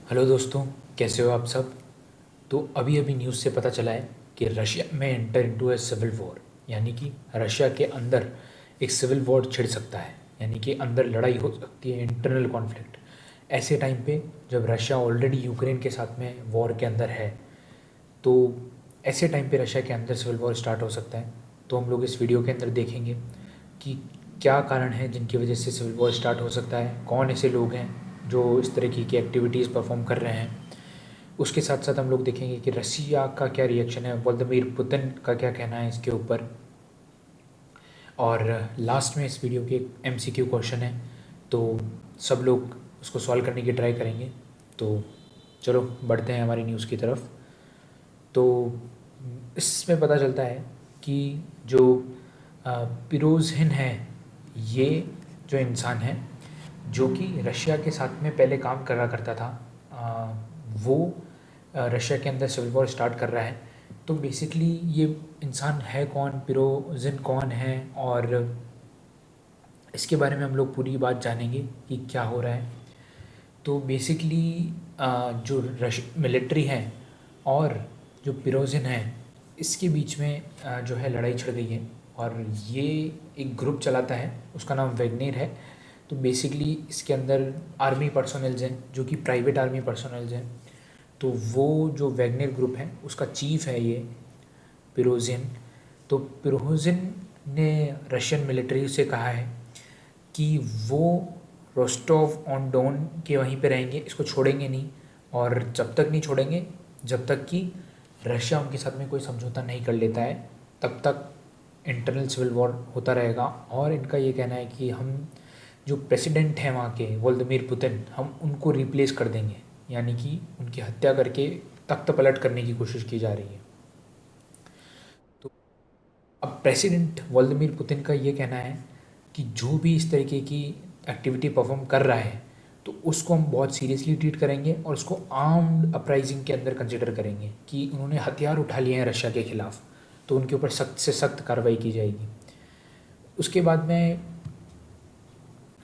Hello दोस्तों, कैसे हो आप सब। तो अभी अभी न्यूज़ से पता चला है कि रशिया में enter into a civil war, यानी कि रशिया के अंदर एक सिविल वॉर छिड़ सकता है, यानी कि अंदर लड़ाई हो सकती है, इंटरनल कॉन्फ्लिक्ट। ऐसे टाइम पे जब रशिया ऑलरेडी यूक्रेन के साथ में वॉर के अंदर है, तो ऐसे टाइम पे रशिया के अंदर सिविल वॉर स्टार्ट हो सकता है। तो हम लोग इस वीडियो के अंदर देखेंगे कि क्या कारण है जिनकी वजह से सिविल वॉर स्टार्ट हो सकता है, कौन ऐसे लोग हैं जो इस तरह की एक्टिविटीज़ परफॉर्म कर रहे हैं। उसके साथ साथ हम लोग देखेंगे कि रसिया का क्या रिएक्शन है, व्लादिमीर पुतिन का क्या कहना है इसके ऊपर। और लास्ट में इस वीडियो के एक MCQ क्वेश्चन है, तो सब लोग उसको सॉल्व करने की ट्राई करेंगे। तो चलो बढ़ते हैं हमारी न्यूज़ की तरफ। तो इसमें पता चलता है कि जो पिरोजहिन है, ये जो इंसान है जो कि रशिया के साथ में पहले काम करा करता था, वो रशिया के अंदर सिविल वॉर स्टार्ट कर रहा है। तो बेसिकली ये इंसान है कौन, पिरोजिन कौन है, और इसके बारे में हम लोग पूरी बात जानेंगे कि क्या हो रहा है। तो बेसिकली जो रश मिलिट्री है और जो पिरोजिन है, इसके बीच में जो है लड़ाई छिड़ गई है। और ये एक ग्रुप चलाता है, उसका नाम वैग्नेर है। तो बेसिकली इसके अंदर आर्मी पर्सोनल्स हैं जो कि प्राइवेट आर्मी पर्सोनल्स हैं। तो वो जो वैग्नेर ग्रुप है उसका चीफ है ये पिरोजिन। तो पिरोजिन ने रशियन मिलिट्री से कहा है कि वो रोस्टोव ऑन डोन के वहीं पे रहेंगे, इसको छोड़ेंगे नहीं। और जब तक नहीं छोड़ेंगे जब तक कि रशिया उनके साथ में कोई समझौता नहीं कर लेता है, तब तक इंटरनल सिविल वॉर होता रहेगा। और इनका ये कहना है कि हम जो प्रेसिडेंट हैं वहाँ के, व्लादिमीर पुतिन, हम उनको रिप्लेस कर देंगे, यानी कि उनकी हत्या करके तख्त पलट करने की कोशिश की जा रही है। तो अब प्रेसिडेंट व्लादिमीर पुतिन का ये कहना है कि जो भी इस तरीके की एक्टिविटी परफॉर्म कर रहा है तो उसको हम बहुत सीरियसली ट्रीट करेंगे और उसको आर्म्ड अपराइजिंग के अंदर कंसिडर करेंगे कि उन्होंने हथियार उठा लिए हैं रशिया के खिलाफ, तो उनके ऊपर सख्त से सख्त कार्रवाई की जाएगी। उसके बाद में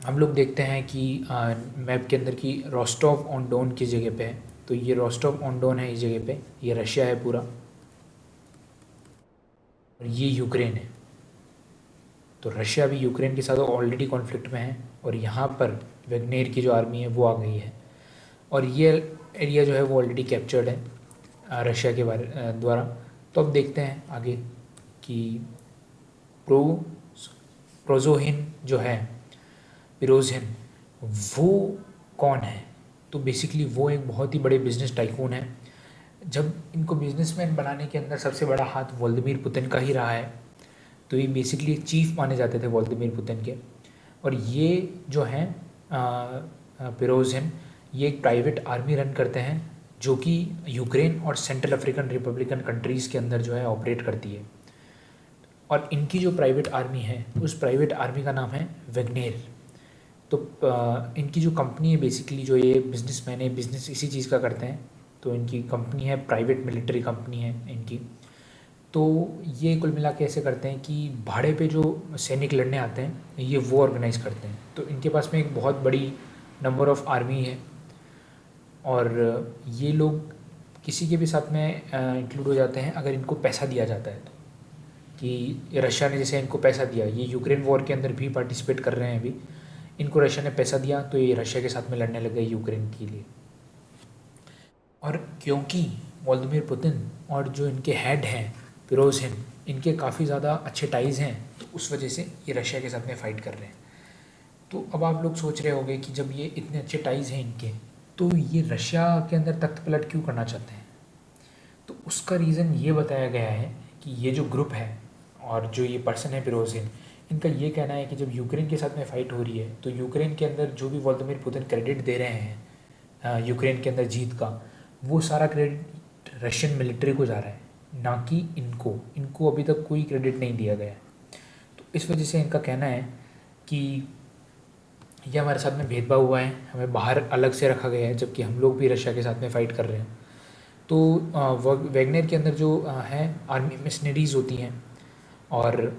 हम लोग देखते हैं कि मैप के अंदर की रोस्टोव ऑन डोन किस जगह पे है। तो ये रोस्टोव ऑन डोन है इस जगह पे, ये रशिया है पूरा, और ये यूक्रेन है। तो रशिया भी यूक्रेन के साथ ऑलरेडी कॉन्फ्लिक्ट में है, और यहाँ पर वेगनेर की जो आर्मी है वो आ गई है। और ये एरिया जो है वो ऑलरेडी कैप्चर्ड है रशिया के द्वारा। तो अब देखते हैं आगे कि प्रो प्रोजोहिन जो है, पिरोजहिन, वो कौन है। तो बेसिकली वो एक बहुत ही बड़े बिजनेस टाइकून है। जब इनको बिजनेसमैन बनाने के अंदर सबसे बड़ा हाथ व्लादिमीर पुतिन का ही रहा है। तो ये बेसिकली एक चीफ माने जाते थे व्लादिमीर पुतिन के। और ये जो हैं पिरोजहिन, ये एक प्राइवेट आर्मी रन करते हैं जो कि यूक्रेन और सेंट्रल अफ्रीकन रिपब्लिकन कंट्रीज़ के अंदर जो है ऑपरेट करती है। और इनकी जो प्राइवेट आर्मी है उस प्राइवेट आर्मी का नाम है वेगनेर। तो इनकी जो कंपनी है, बेसिकली जो ये बिजनेसमैन है, बिजनेस इसी चीज़ का करते हैं। तो इनकी कंपनी है, प्राइवेट मिलिट्री कंपनी है इनकी। तो ये कुल मिला के ऐसे करते हैं कि भाड़े पे जो सैनिक लड़ने आते हैं ये वो ऑर्गेनाइज़ करते हैं। तो इनके पास में एक बहुत बड़ी नंबर ऑफ़ आर्मी है। और ये लोग किसी के भी साथ में इंक्लूड हो जाते हैं अगर इनको पैसा दिया जाता है। तो कि रशिया ने जैसे इनको पैसा दिया, ये यूक्रेन वॉर के अंदर भी पार्टिसिपेट कर रहे हैं अभी, इनको रशिया ने पैसा दिया तो ये रशिया के साथ में लड़ने लग गए यूक्रेन के लिए। और क्योंकि व्लादिमीर पुतिन और जो इनके हेड हैं पिरोजहिन, इनके काफ़ी ज़्यादा अच्छे टाइज़ हैं, तो उस वजह से ये रशिया के साथ में फ़ाइट कर रहे हैं। तो अब आप लोग सोच रहे होंगे कि जब ये इतने अच्छे टाइज़ हैं इनके, तो ये रशिया के अंदर तख्त पलट क्यों करना चाहते हैं। तो उसका रीज़न ये बताया गया है कि ये जो ग्रुप है और जो ये पर्सन है पिरोजहिन, इनका ये कहना है कि जब यूक्रेन के साथ में फ़ाइट हो रही है तो यूक्रेन के अंदर जो भी व्लादिमीर पुतिन क्रेडिट दे रहे हैं यूक्रेन के अंदर जीत का, वो सारा क्रेडिट रशियन मिलिट्री को जा रहा है, ना कि इनको। इनको अभी तक कोई क्रेडिट नहीं दिया गया है। तो इस वजह से इनका कहना है कि ये हमारे साथ में भेदभाव हुआ है, हमें बाहर अलग से रखा गया है, जबकि हम लोग भी रशिया के साथ में फ़ाइट कर रहे हैं। तो वैगनर के अंदर जो है आर्मी मिशनरीज़ होती हैं, और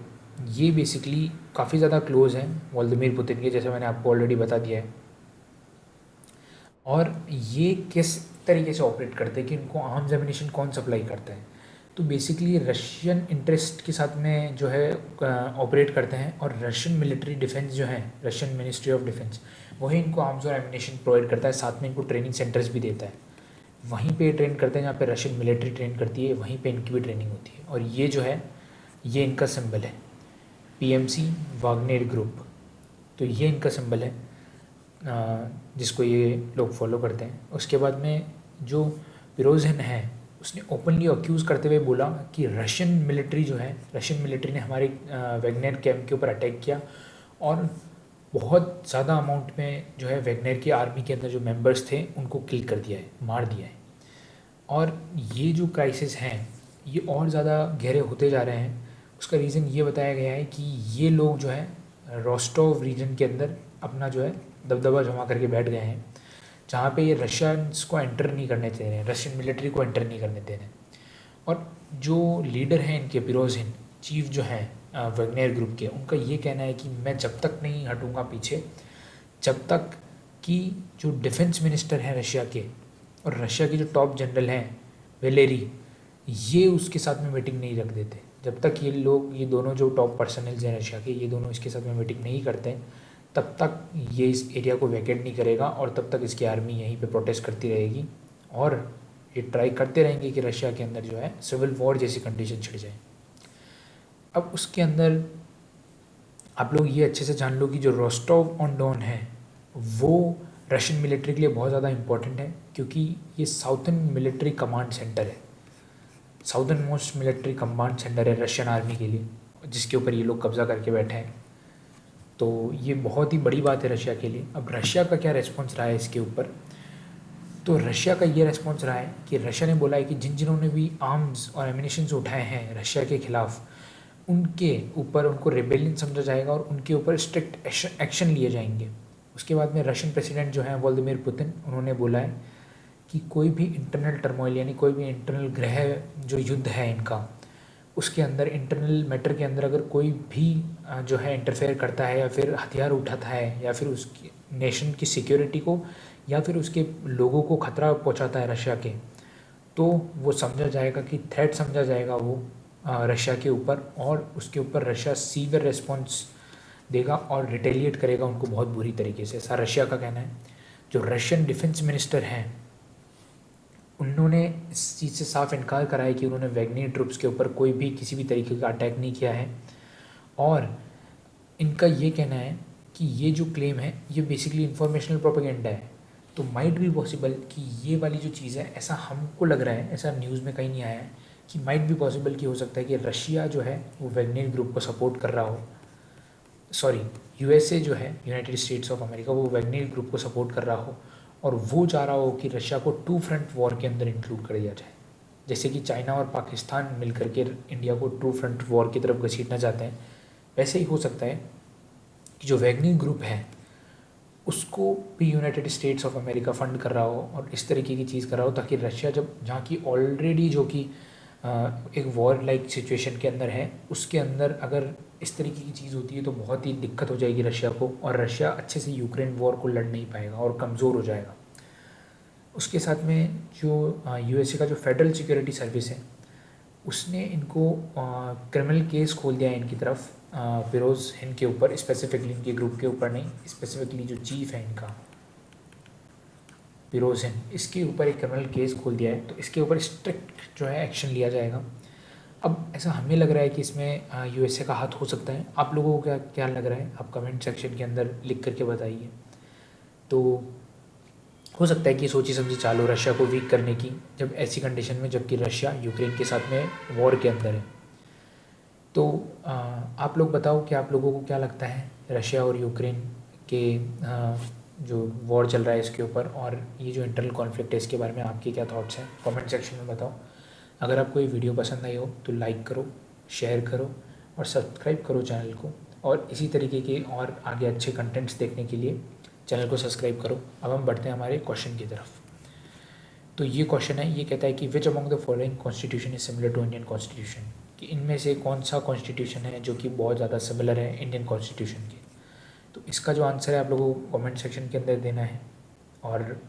ये बेसिकली काफ़ी ज़्यादा क्लोज़ हैं व्लादिमीर पुतिन के, जैसे मैंने आपको ऑलरेडी बता दिया है। और ये किस तरीके से ऑपरेट करते हैं कि उनको आर्म्स एमिनेशन कौन सप्लाई करता है। तो बेसिकली रशियन इंटरेस्ट के साथ में जो है ऑपरेट करते हैं, और रशियन मिलिट्री डिफेंस जो है, रशियन मिनिस्ट्री ऑफ डिफेंस, वही इनको आर्म्स और एमिनेशन प्रोवाइड करता है, साथ में इनको ट्रेनिंग सेंटर्स भी देता है। वहीं पे ट्रेन करते हैं जहाँ पे रशियन मिलिट्री ट्रेन करती है, वहीं पे इनकी भी ट्रेनिंग होती है। और ये जो है, ये इनका सिंबल है, पीएमसी वाग्नेर ग्रुप। तो ये इनका सिंबल है जिसको ये लोग फॉलो करते हैं। उसके बाद में जो पिरोजिन है, उसने ओपनली अक्यूज़ करते हुए बोला कि रशियन मिलिट्री जो है, रशियन मिलिट्री ने हमारे वैगनर कैंप के ऊपर अटैक किया, और बहुत ज़्यादा अमाउंट में जो है वैगनर की आर्मी के अंदर जो मेंबर्स थे उनको किल कर दिया है, मार दिया है। और ये जो क्राइसिस हैं ये और ज़्यादा गहरे होते जा रहे हैं। उसका रीज़न ये बताया गया है कि ये लोग जो है रोस्टोव रीजन के अंदर अपना जो है दबदबा जमा करके बैठ गए हैं, जहाँ पे ये रशियंस को एंटर नहीं करने दे रहे हैं, रशियन मिलिट्री को एंटर नहीं करने दे रहे हैं। और जो लीडर हैं इनके, पिरोजिन चीफ जो हैं वैगनर ग्रुप के, उनका ये कहना है कि मैं जब तक नहीं हटूँगा पीछे, जब तक कि जो डिफेंस मिनिस्टर हैं रशिया के, और रशिया के जो टॉप जनरल हैं वेलेरी, ये उसके साथ में मीटिंग नहीं रख देते। जब तक ये लोग, ये दोनों जो टॉप पर्सनल्स हैं रशिया के, ये दोनों इसके साथ में मीटिंग नहीं करते हैं, तब तक ये इस एरिया को वैकेट नहीं करेगा, और तब तक इसकी आर्मी यहीं पे प्रोटेस्ट करती रहेगी, और ये ट्राई करते रहेंगे कि रशिया के अंदर जो है सिविल वॉर जैसी कंडीशन छिड़ जाए। अब उसके अंदर आप लोग ये अच्छे से जान लो कि जो रोस्टोव ऑन डॉन है वो रशियन मिलिट्री के लिए बहुत ज़्यादा इम्पोर्टेंट है, क्योंकि ये साउथर्न मिलिट्री कमांड सेंटर है, southern most military command centre है रशियन आर्मी के लिए, जिसके ऊपर ये लोग कब्ज़ा करके बैठे हैं। तो ये बहुत ही बड़ी बात है रशिया के लिए। अब रशिया का क्या रेस्पॉन्स रहा है इसके ऊपर? तो रशिया का ये रेस्पॉन्स रहा है कि रशिया ने बोला है कि जिन्होंने भी आर्म्स और एमिनेशंस उठाए हैं रशिया के ख़िलाफ़, उनके ऊपर उनको रेबेलियन समझा जाएगा और उनके ऊपर स्ट्रिक्ट एक्शन लिए जाएंगे। उसके बाद में रशियन प्रेसिडेंट जो हैं व्लादिमीर पुतिन, उन्होंने बोला है कि कोई भी इंटरनल टर्मोइल, यानी कोई भी इंटरनल ग्रह जो युद्ध है इनका, उसके अंदर इंटरनल मैटर के अंदर अगर कोई भी जो है इंटरफेयर करता है, या फिर हथियार उठाता है, या फिर उसकी नेशन की सिक्योरिटी को या फिर उसके लोगों को खतरा पहुंचाता है रशिया के, तो वो समझा जाएगा कि थ्रेट समझा जाएगा वो रशिया के ऊपर, और उसके ऊपर रशिया सीवियर रिस्पॉन्स देगा और रिटेलिएट करेगा उनको बहुत बुरी तरीके से, ऐसा रशिया का कहना है। जो रशियन डिफेंस मिनिस्टर हैं उन्होंने इस चीज़ से साफ इनकार करा है कि उन्होंने वैगनर ट्रुप्स के ऊपर कोई भी किसी भी तरीके का अटैक नहीं किया है, और इनका ये कहना है कि ये जो क्लेम है ये बेसिकली इंफॉर्मेशनल प्रोपेगेंडा है। तो माइट भी पॉसिबल कि ये वाली जो चीज़ है, ऐसा हमको लग रहा है, ऐसा न्यूज़ में कहीं नहीं आया है, कि माइट भी पॉसिबल कि हो सकता है कि रशिया जो है वो वैगनर ग्रुप को सपोर्ट कर रहा हो, सॉरी यूएसए जो है, यूनाइटेड स्टेट्स ऑफ अमेरिका, वो वैगनर ग्रुप को सपोर्ट कर रहा हो, और वो चाह रहा हो कि रशिया को टू फ्रंट वॉर के अंदर इंक्लूड कर दिया जाए। जैसे कि चाइना और पाकिस्तान मिलकर के इंडिया को टू फ्रंट वॉर की तरफ घसीटना चाहते हैं, वैसे ही हो सकता है कि जो वैगनर ग्रुप है उसको भी United states of America fund कर रहा हो और इस तरीके की चीज़ कर रहा हो, ताकि रशिया जब, जहाँ की ऑलरेडी जो कि एक वॉर लाइक सिचुएशन के अंदर है, उसके अंदर अगर इस तरीके की चीज़ होती है तो बहुत ही दिक्कत हो जाएगी रशिया को, और रशिया अच्छे से यूक्रेन वॉर को लड़ नहीं पाएगा और कमज़ोर हो जाएगा। उसके साथ में जो यूएसए का जो फेडरल सिक्योरिटी सर्विस है, उसने इनको क्रिमिनल केस खोल दिया है इनकी तरफ, फिरोज़ हिंद के ऊपर, स्पेसिफिकली इनके ग्रुप के ऊपर नहीं, स्पेसिफिकली जो चीफ है इनका फिरोज़ हिंद, इसके ऊपर एक क्रिमिनल केस खोल दिया है। तो इसके ऊपर स्ट्रिक्ट जो है एक्शन लिया जाएगा। अब ऐसा हमें लग रहा है कि इसमें यूएसए का हाथ हो सकता है। आप लोगों को क्या क्या लग रहा है, आप कमेंट सेक्शन के अंदर लिख करके बताइए। तो हो सकता है कि सोची समझी चाल हो रशिया को वीक करने की, जब ऐसी कंडीशन में, जबकि रशिया यूक्रेन के साथ में वॉर के अंदर है। तो आप लोग बताओ कि आप लोगों को क्या लगता है रशिया और यूक्रेन के जो वॉर चल रहा है इसके ऊपर, और ये जो इंटरनल कॉन्फ्लिक्ट है इसके बारे में आपके क्या थॉट्स हैं, कमेंट सेक्शन में बताओ। अगर आपको ये वीडियो पसंद आई हो तो लाइक करो, शेयर करो और सब्सक्राइब करो चैनल को, और इसी तरीके के और आगे अच्छे कंटेंट्स देखने के लिए चैनल को सब्सक्राइब करो। अब हम बढ़ते हैं हमारे क्वेश्चन की तरफ। तो ये क्वेश्चन है, ये कहता है कि which among the following constitution is similar to Indian constitution, कि इनमें से कौन सा कॉन्स्टिट्यूशन है जो कि बहुत ज़्यादा सिमिलर है इंडियन कॉन्स्टिट्यूशन के। तो इसका जो आंसर है आप लोगों को कमेंट सेक्शन के अंदर देना है, और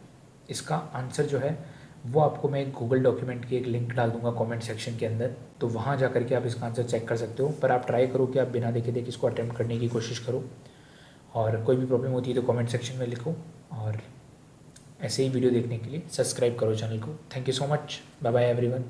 इसका आंसर जो है वो आपको मैं एक गूगल डॉक्यूमेंट की एक लिंक डाल दूंगा कमेंट सेक्शन के अंदर, तो वहाँ जा करके आप इसका आंसर चेक कर सकते हो। पर आप ट्राई करो कि आप बिना देखे देखे इसको अटैम्प्ट करने की कोशिश करो, और कोई भी प्रॉब्लम होती है तो कमेंट सेक्शन में लिखो। और ऐसे ही वीडियो देखने के लिए सब्सक्राइब करो चैनल को। Thank you so much, bye bye everyone.